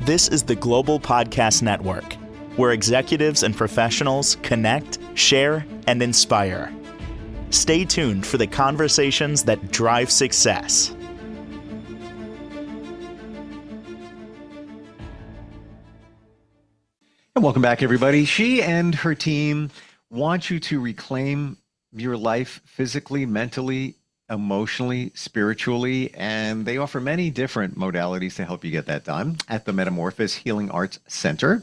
This is the Global Podcast Network, where executives and professionals connect, share, and inspire. Stay tuned for the conversations that drive success. And welcome back, everybody. She and her team want you to reclaim your life physically, mentally, emotionally, spiritually, and they offer many different modalities to help you get that done at the Metamorphosis Healing Arts Center.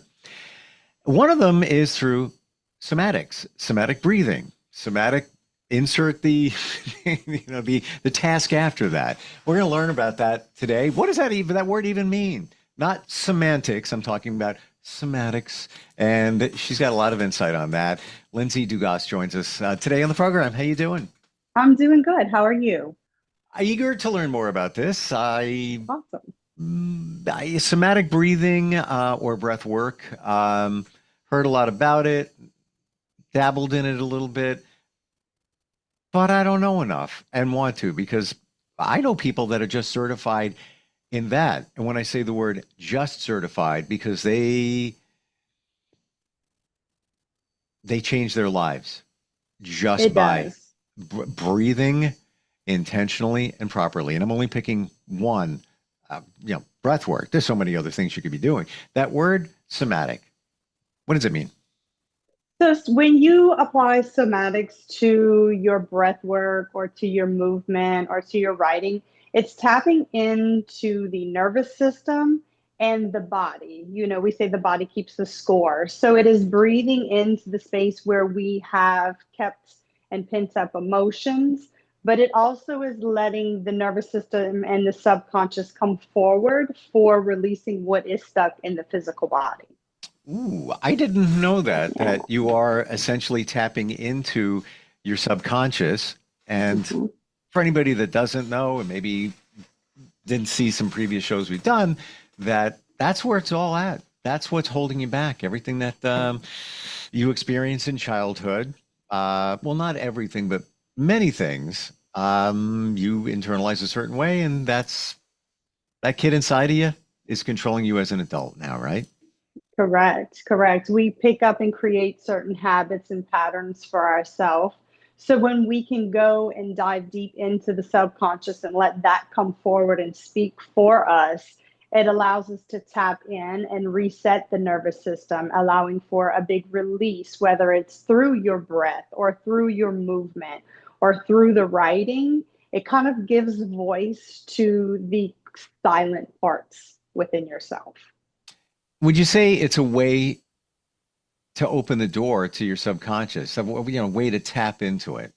One of them is through somatics, somatic breathing, somatic. Insert the, the task after that. We're going to learn about that today. What does that word even mean? Not semantics. I'm talking about somatics, and she's got a lot of insight on that. Lindsay Dugas joins us today on the program. How you doing? I'm doing good. How are you? Eager to learn more about this. Awesome. Somatic breathing or breath work. Heard a lot about it, dabbled in it a little bit, but I don't know enough and want to, because I know people that are just certified in that. And when I say the word just certified, because they change their lives just by breathing intentionally and properly. And I'm only picking one, breath work. There's so many other things you could be doing. That word somatic, what does it mean? So when you apply somatics to your breath work or to your movement or to your writing, it's tapping into the nervous system and the body. We say the body keeps the score. So it is breathing into the space where we have kept and pent up emotions, but it also is letting the nervous system and the subconscious come forward for releasing what is stuck in the physical body. Ooh, I didn't know that you are essentially tapping into your subconscious. And for anybody that doesn't know and maybe didn't see some previous shows we've done, that's where it's all at. That's what's holding you back. Everything that you experience in childhood. Well, not everything, but many things you internalize a certain way, and that kid inside of you is controlling you as an adult now, right? Correct. We pick up and create certain habits and patterns for ourselves. So when we can go and dive deep into the subconscious and let that come forward and speak for us, it allows us to tap in and reset the nervous system, allowing for a big release, whether it's through your breath or through your movement or through the writing. It kind of gives voice to the silent parts within yourself. Would you say it's a way to open the door to your subconscious, a way to tap into it?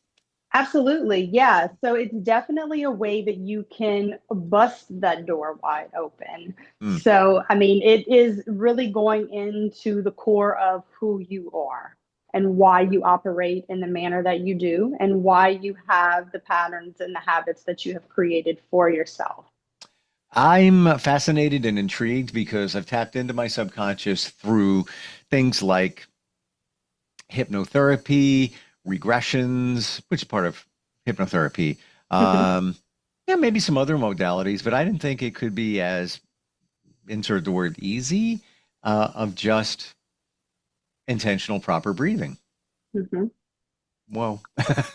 Absolutely. Yeah. So it's definitely a way that you can bust that door wide open. So, it is really going into the core of who you are and why you operate in the manner that you do and why you have the patterns and the habits that you have created for yourself. I'm fascinated and intrigued because I've tapped into my subconscious through things like hypnotherapy, regressions, which is part of hypnotherapy. Maybe some other modalities, but I didn't think it could be as, insert the word easy, of just intentional proper breathing. Whoa,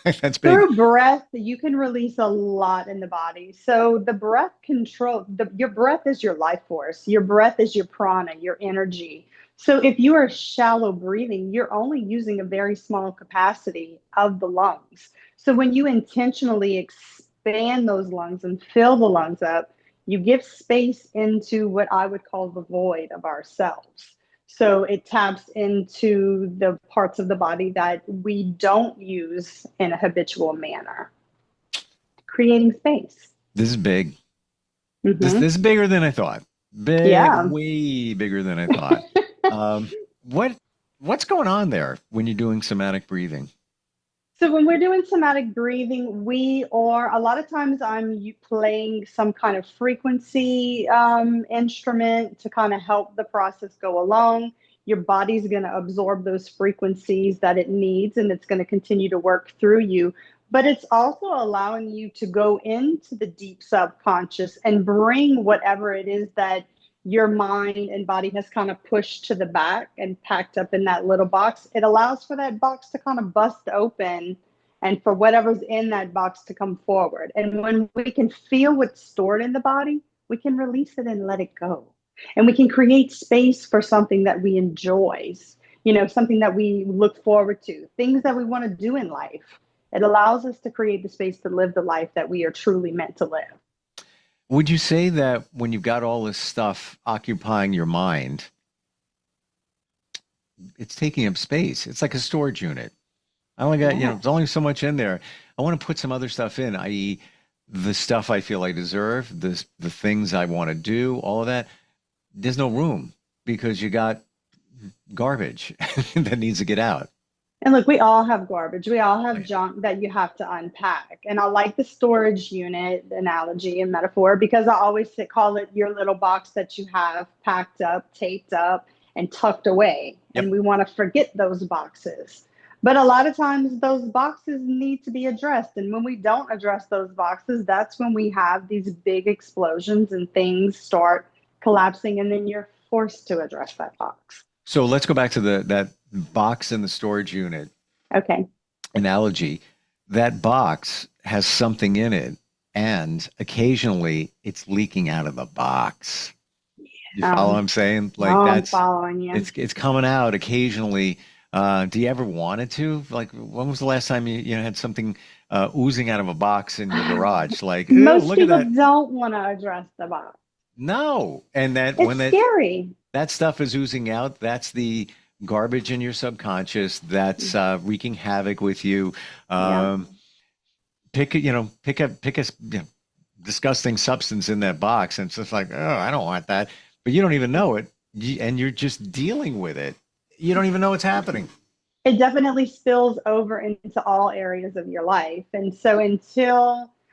that's big. Through breath, you can release a lot in the body. So the breath your breath is your life force. Your breath is your prana, your energy. So if you are shallow breathing, you're only using a very small capacity of the lungs. So when you intentionally expand those lungs and fill the lungs up, you give space into what I would call the void of ourselves. So it taps into the parts of the body that we don't use in a habitual manner, creating space. This is big. This is bigger than I thought. Way bigger than I thought. What's going on there when you're doing somatic breathing? So when we're doing somatic breathing, a lot of times I'm playing some kind of frequency instrument to kind of help the process go along. Your body's going to absorb those frequencies that it needs, and it's going to continue to work through you. But it's also allowing you to go into the deep subconscious and bring whatever it is that your mind and body has kind of pushed to the back and packed up in that little box, it allows for that box to kind of bust open and for whatever's in that box to come forward. And when we can feel what's stored in the body, we can release it and let it go. And we can create space for something that we enjoy, something that we look forward to, things that we want to do in life. It allows us to create the space to live the life that we are truly meant to live. Would you say that when you've got all this stuff occupying your mind, it's taking up space? It's like a storage unit. I only got, there's only so much in there. I want to put some other stuff in, i.e., the stuff I feel I deserve, the things I want to do, all of that. There's no room because you got garbage that needs to get out. And look, we all have garbage. We all have junk that you have to unpack. And I like the storage unit analogy and metaphor because I always call it your little box that you have packed up, taped up, and tucked away. Yep. And we want to forget those boxes. But a lot of times those boxes need to be addressed. And when we don't address those boxes, that's when we have these big explosions and things start collapsing. And then you're forced to address that box. So let's go back to that box in the storage unit. Okay. Analogy. That box has something in it, and occasionally it's leaking out of the box. You follow what I'm saying? Like I'm following you. It's coming out occasionally. Do you ever want it to? Like, when was the last time you had something oozing out of a box in your garage? Like, most look people at that. don't want to address the box. No, and It's scary. That stuff is oozing out, that's the garbage in your subconscious that's wreaking havoc with you. Pick a disgusting substance in that box, and it's just like, oh, I don't want that. But you don't even know it, and you're just dealing with it. You don't even know what's happening. It definitely spills over into all areas of your life. And so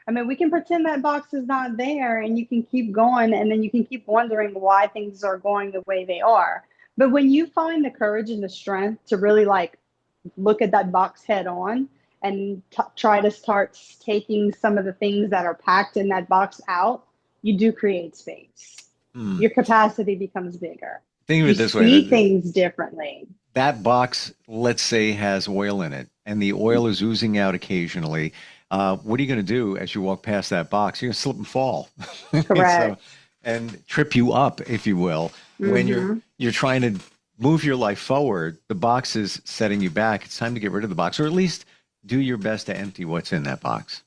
we can pretend that box is not there and you can keep going and then you can keep wondering why things are going the way they are. But when you find the courage and the strength to really look at that box head on and try to start taking some of the things that are packed in that box out, you do create space. Your capacity becomes bigger. Think of it this way. You see things differently. That box, let's say, has oil in it, and the oil is oozing out occasionally. What are you going to do as you walk past that box? You're going to slip and fall. Correct. And trip you up, if you will. When you're trying to move your life forward, the box is setting you back. It's time to get rid of the box, or at least do your best to empty what's in that box.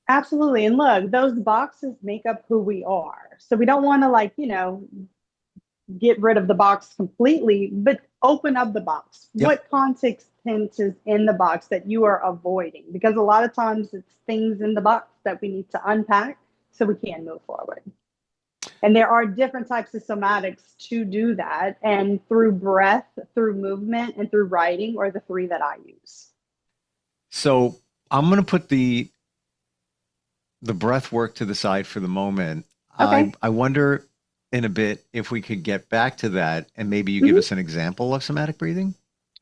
Absolutely. And look, those boxes make up who we are. So we don't want to get rid of the box completely, but open up the box. Yep. What context is in the box that you are avoiding? Because a lot of times it's things in the box that we need to unpack so we can move forward. And there are different types of somatics to do that. And through breath, through movement, and through writing are the three that I use. So I'm going to put the breath work to the side for the moment. Okay. I wonder in a bit if we could get back to that and maybe you give us an example of somatic breathing.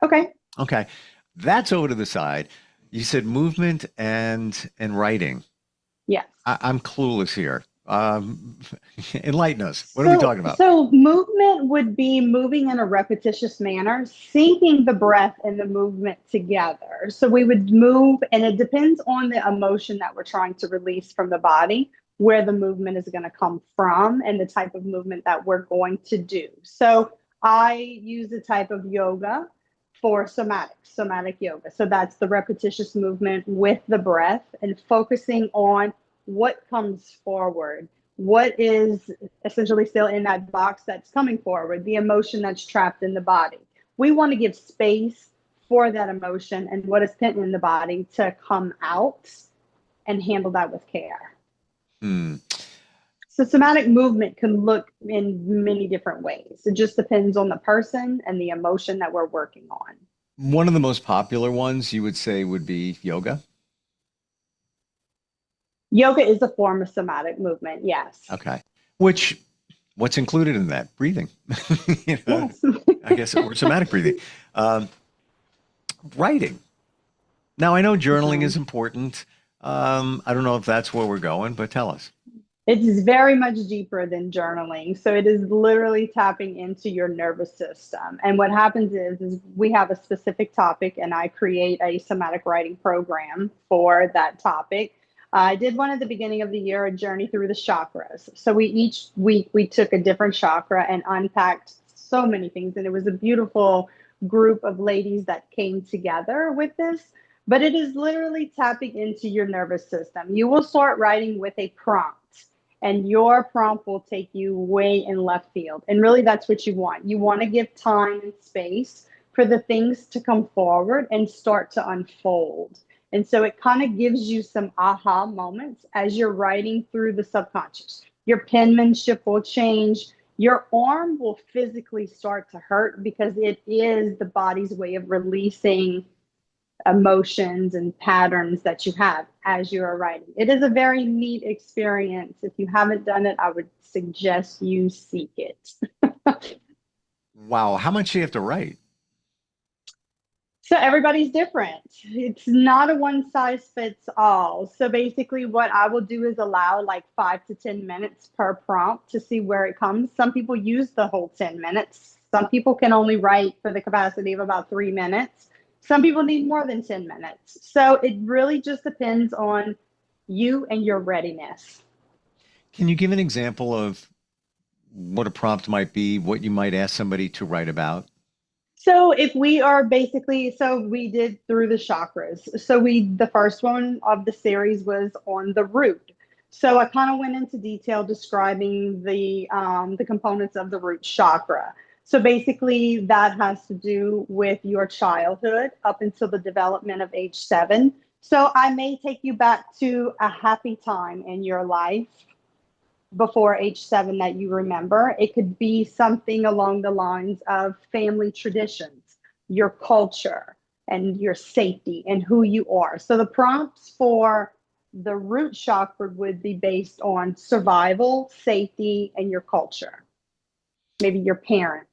Okay. Okay. That's over to the side. You said movement and writing. Yes. I'm clueless here. Enlighten us. What are we talking about? So movement would be moving in a repetitious manner, syncing the breath and the movement together. So we would move, and it depends on the emotion that we're trying to release from the body, where the movement is going to come from and the type of movement that we're going to do. So I use a type of yoga for somatic yoga. So that's the repetitious movement with the breath and focusing on what comes forward, what is essentially still in that box that's coming forward, the emotion that's trapped in the body. We want to give space for that emotion and what is pent in the body to come out and handle that with care. So somatic movement can look in many different ways. It just depends on the person and the emotion that we're working on. One of the most popular ones you would say would be yoga. Yoga is a form of somatic movement, yes. Okay. What's included in that? Breathing. Yes. I guess, or somatic breathing. Writing. Now, I know journaling is important. I don't know if that's where we're going, but tell us. It is very much deeper than journaling. So it is literally tapping into your nervous system. And what happens is we have a specific topic, and I create a somatic writing program for that topic. I did one at the beginning of the year, a journey through the chakras. So we each week we took a different chakra and unpacked so many things. And it was a beautiful group of ladies that came together with this. But it is literally tapping into your nervous system. You will start writing with a prompt, and your prompt will take you way in left field. And really, that's what you want. You want to give time and space for the things to come forward and start to unfold. And so it kind of gives you some aha moments as you're writing through the subconscious. Your penmanship will change. Your arm will physically start to hurt because it is the body's way of releasing emotions and patterns that you have as you are writing. It is a very neat experience. If you haven't done it, I would suggest you seek it. Wow. How much do you have to write? So everybody's different. It's not a one size fits all. So basically what I will do is allow like 5 to 10 minutes per prompt to see where it comes. Some people use the whole 10 minutes. Some people can only write for the capacity of about 3 minutes. Some people need more than 10 minutes. So it really just depends on you and your readiness. Can you give an example of what a prompt might be, what you might ask somebody to write about? So if we are basically, so we did through the chakras. So the first one of the series was on the root. So I kind of went into detail describing the components of the root chakra. So basically that has to do with your childhood up until the development of age 7. So I may take you back to a happy time in your life before age 7 that you remember. It could be something along the lines of family traditions, your culture, and your safety and who you are. So the prompts for the root chakra would be based on survival, safety, and your culture. Maybe your parents.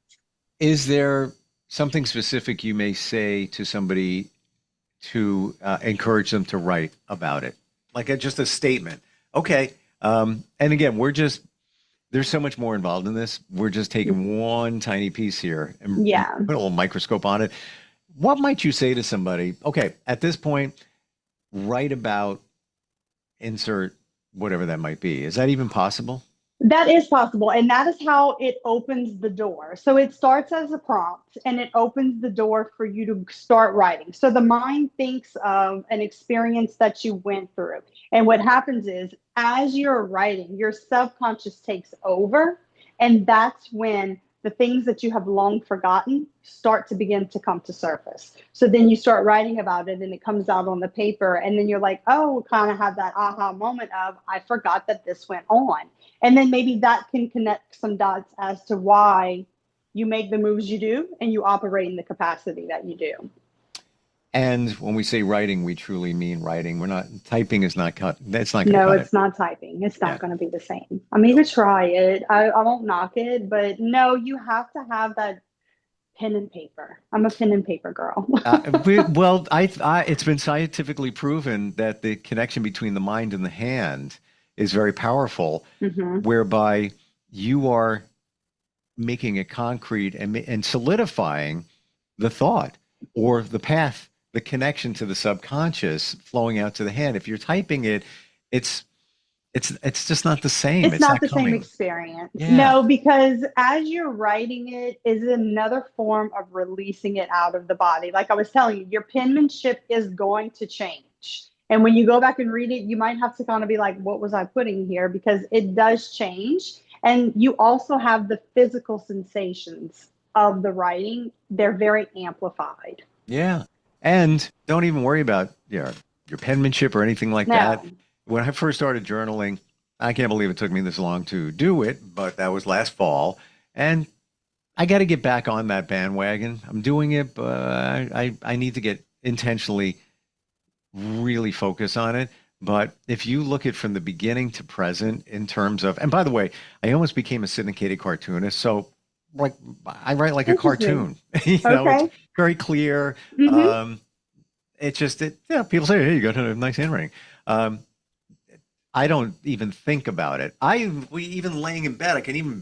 Is there something specific you may say to somebody to encourage them to write about it? Like just a statement. Okay. And again, there's so much more involved in this. We're just taking one tiny piece here and put a little microscope on it. What might you say to somebody? Okay, at this point, write about insert whatever that might be. Is that even possible? That is possible. And that is how it opens the door. So it starts as a prompt and it opens the door for you to start writing. So the mind thinks of an experience that you went through. And what happens is as you're writing, your subconscious takes over. And that's when the things that you have long forgotten start to begin to come to surface. So then you start writing about it and it comes out on the paper. And then you're like, oh, kind of have that aha moment of, I forgot that this went on. And then maybe that can connect some dots as to why you make the moves you do and you operate in the capacity that you do. And when we say writing, we truly mean writing. We're not typing is not cut. That's not going to No, cut it's not typing. It's not going to be the same. I mean, you could try it. I won't knock it, but no, you have to have that pen and paper. I'm a pen and paper girl. Well, it's been scientifically proven that the connection between the mind and the hand is very powerful, whereby you are making it concrete and solidifying the thought or the path, the connection to the subconscious flowing out to the hand. If you're typing it, it's just not the same. It's not the same experience. Yeah. No, because as you're writing it is another form of releasing it out of the body. Like I was telling you, your penmanship is going to change. And when you go back and read it, you might have to kind of be like, what was I putting here? Because it does change. And you also have the physical sensations of the writing. They're very amplified. Yeah. And don't even worry about your penmanship or anything like that. When I first started journaling, I can't believe it took me this long to do it, but that was last fall. And I got to get back on that bandwagon. I'm doing it, but I need to get intentionally really focus on it. But if you look at from the beginning to present in terms of, and by the way, I almost became a syndicated cartoonist. So like I write like a cartoon, it's very clear. It's just, people say, hey, you got a nice handwriting. I don't even think about it. We even laying in bed, I can even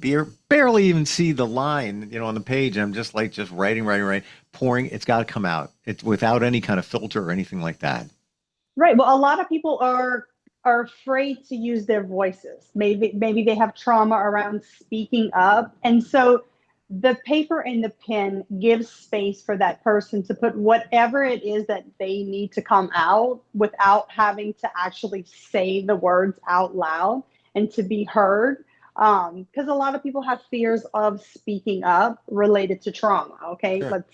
barely even see the line, on the page. I'm just like just writing, pouring. It's got to come out. It's without any kind of filter or anything like that. Right. Well, a lot of people are afraid to use their voices. Maybe they have trauma around speaking up. And so the paper and the pen gives space for that person to put whatever it is that they need to come out without having to actually say the words out loud and to be heard. Because a lot of people have fears of speaking up related to trauma. Okay, Sure.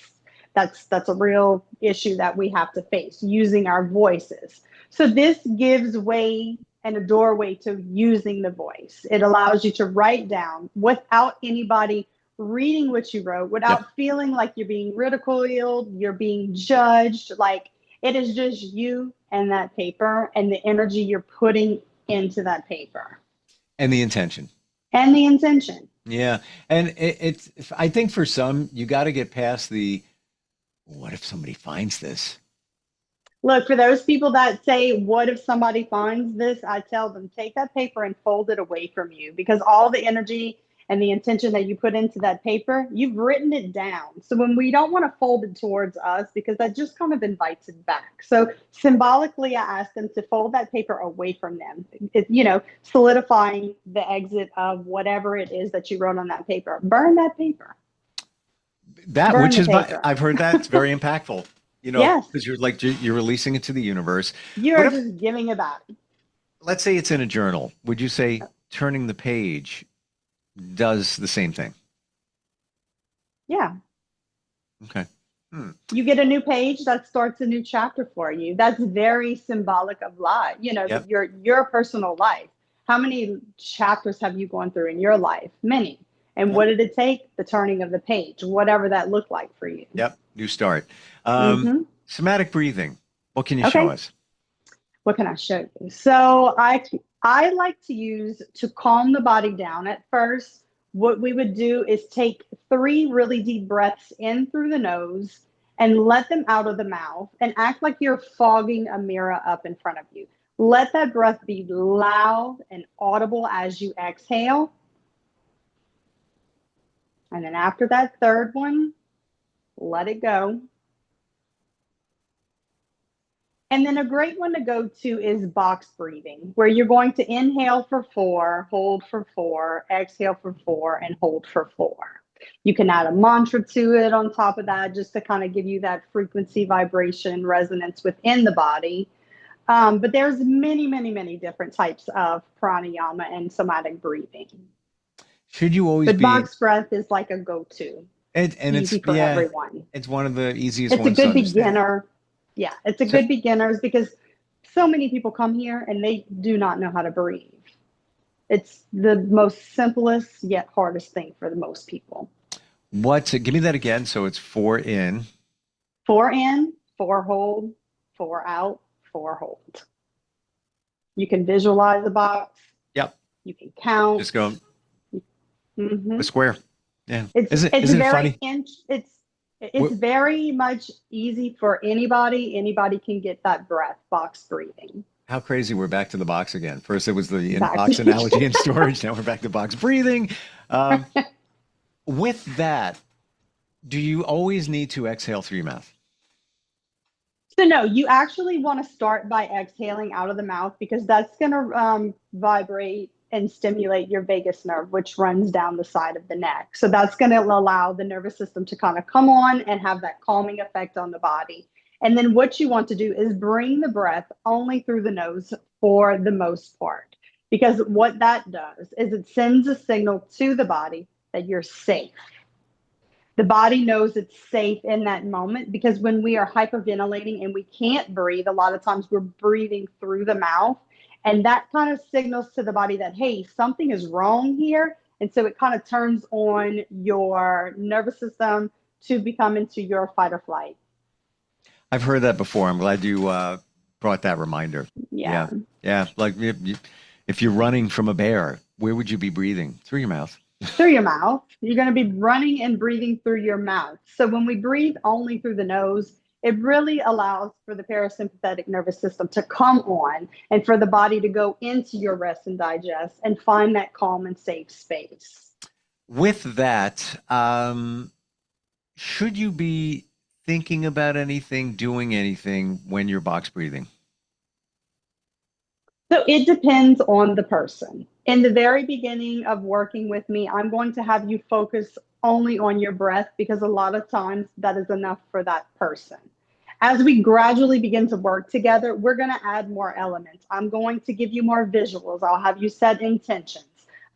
that's a real issue that we have to face, using our voices. So this gives way and a doorway to using the voice. It allows you to write down without anybody reading what you wrote, Yep. without feeling like you're being ridiculed, you're being judged. Like, it is just you and that paper and the energy you're putting into that paper And the intention. and the intention. Yeah. And it's, I think for some, you got to get past the, what if somebody finds this? Look, for those people that say, what if somebody finds this? I tell them, take that paper and fold it away from you, because all the energy and the intention that you put into that paper, you've written it down. So when we don't want to fold it towards us, because that just kind of invites it back. So symbolically, I ask them to fold that paper away from them, solidifying the exit of whatever it is that you wrote on that paper. Burn that paper. That, Burn which the is, paper. I've heard that it's very impactful, Yes. because you're releasing it to the universe. You're What if, just giving it back. let's say it's in a journal. Would you say turning the page does the same thing? Yeah. Okay. You get a new page that starts a new chapter for you. That's very symbolic of life, Yep. your personal life. How many chapters have you gone through in your life? Many. And Yep. what did it take? The turning of the page, whatever that looked like for you. Yep. New start. Hmm. Somatic breathing. What can you Okay. show us? What can I show you? So I like to use, to calm the body down at first, what we would do is take 3 really deep breaths in through the nose and let them out of the mouth, and act like you're fogging a mirror up in front of you. Let that breath be loud and audible as you exhale. And then after that third one, let it go. And then a great one to go to is box breathing, where you're going to inhale for 4, hold for 4, exhale for 4, and hold for 4. You can add a mantra to it on top of that, just to kind of give you that frequency, vibration, resonance within the body. But there's many, many, many different types of pranayama and somatic breathing. Should you always But be? box breath is like a go-to. And Easy it's, for yeah, everyone. it's one of the easiest It's a ones to good understand. beginner. Yeah, it's a So- good beginners, because so many people come here and they do not know how to breathe. It's the most simplest yet hardest thing for the most people. Give me that again. So it's 4 in. 4 in, 4 hold, 4 out, 4 hold. You can visualize the box. Yep. You can count. Just go Mhm. a square. Yeah. It's Isn't it very funny? it's very much easy for anybody. Anybody can get that breath, box breathing. How crazy. We're back to the box again. First it was the Back box to- analogy in storage. Now we're back to box breathing. With that, do you always need to exhale through your mouth? So no, you actually want to start by exhaling out of the mouth, because that's going to vibrate and stimulate your vagus nerve, which runs down the side of the neck. So that's going to allow the nervous system to kind of come on and have that calming effect on the body. And then what you want to do is bring the breath only through the nose for the most part, because what that does is it sends a signal to the body that you're safe. The body knows it's safe in that moment, because when we are hyperventilating and we can't breathe, a lot of times we're breathing through the mouth. And that kind of signals to the body that, hey, something is wrong here. And so it kind of turns on your nervous system to become into your fight or flight. I've heard that before. I'm glad you brought that reminder. Yeah. Yeah. Like if you're running from a bear, where would you be breathing? Through your mouth. Through your mouth. You're going to be running and breathing through your mouth. So when we breathe only through the nose, it really allows for the parasympathetic nervous system to come on and for the body to go into your rest and digest and find that calm and safe space. With that, should you be thinking about anything, doing anything when you're box breathing? So it depends on the person. In the very beginning of working with me, I'm going to have you focus only on your breath because a lot of times that is enough for that person. As we gradually begin to work together, we're going to add more elements. I'm going to give you more visuals. I'll have you set intentions.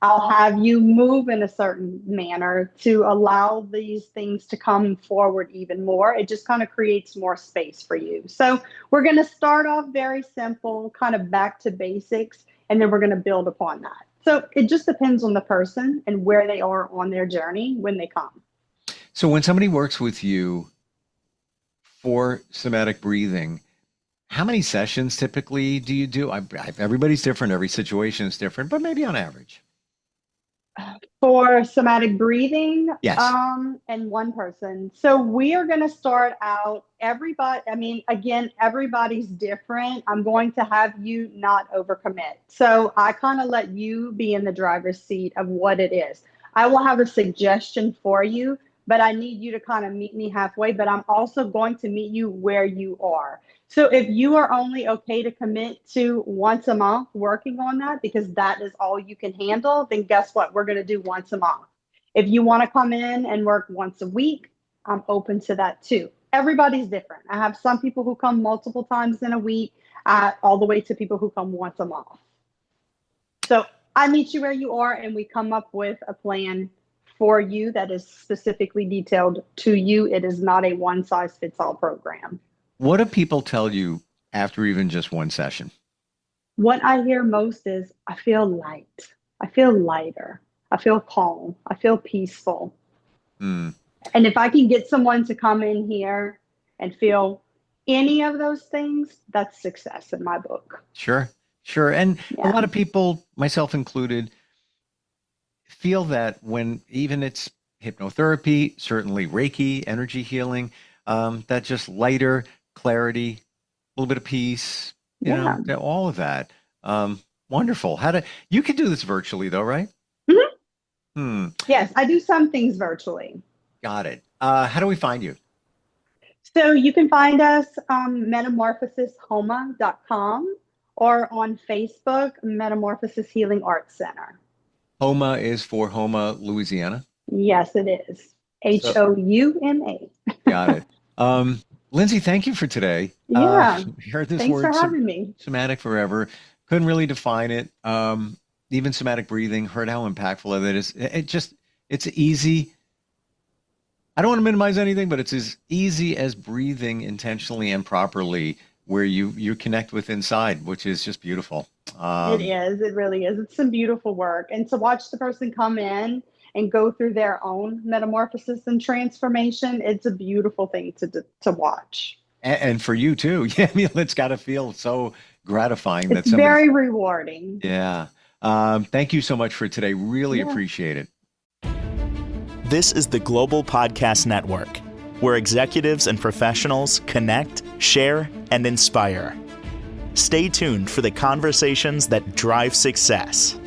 I'll have you move in a certain manner to allow these things to come forward even more. It just kind of creates more space for you. So we're going to start off very simple, kind of back to basics, and then we're going to build upon that. So it just depends on the person and where they are on their journey when they come. So when somebody works with you for somatic breathing, how many sessions typically do you do? Everybody's different. Every situation is different, but maybe on average. For somatic breathing, Yes. and one person. So we are going to start out everybody's different. I'm going to have you not overcommit. So I kind of let you be in the driver's seat of what it is. I will have a suggestion for you, but I need you to kind of meet me halfway, but I'm also going to meet you where you are. So if you are only okay to commit to once a month working on that, because that is all you can handle, then guess what? We're going to do once a month. If you want to come in and work once a week, I'm open to that too. Everybody's different. I have some people who come multiple times in a week, all the way to people who come once a month. So I meet you where you are and we come up with a plan for you that is specifically detailed to you. It is not a one-size-fits-all program. What do people tell you after even just one session? What I hear most is, I feel light. I feel lighter. I feel calm. I feel peaceful. And if I can get someone to come in here and feel any of those things, that's success in my book. Sure. And a lot of people, myself included, feel that when even it's hypnotherapy, certainly Reiki, energy healing, that just lighter clarity, a little bit of peace, you know, all of that. Wonderful. You can do this virtually though, right? Mm-hmm. Yes, I do some things virtually. Got it. How do we find you? So you can find us metamorphosishoma.com or on Facebook, Metamorphosis Healing Arts Center. Homa is for Homa, Louisiana? Yes, it is. Houma. Got it. Lindsay, thank you for today. Yeah. Heard this Thanks word, for having me. somatic forever. Couldn't really define it. Even somatic breathing, heard how impactful it is. It's easy. I don't want to minimize anything, but it's as easy as breathing intentionally and properly where you connect with inside, which is just beautiful. It is. It really is. It's some beautiful work. And to watch the person come in and go through their own metamorphosis and transformation, it's a beautiful thing to watch. And for you too. Yeah, I mean, it's got to feel so gratifying. It's very rewarding. Yeah. Thank you so much for today. Really appreciate it. This is the Global Podcast Network, where executives and professionals connect, share, and inspire. Stay tuned for the conversations that drive success.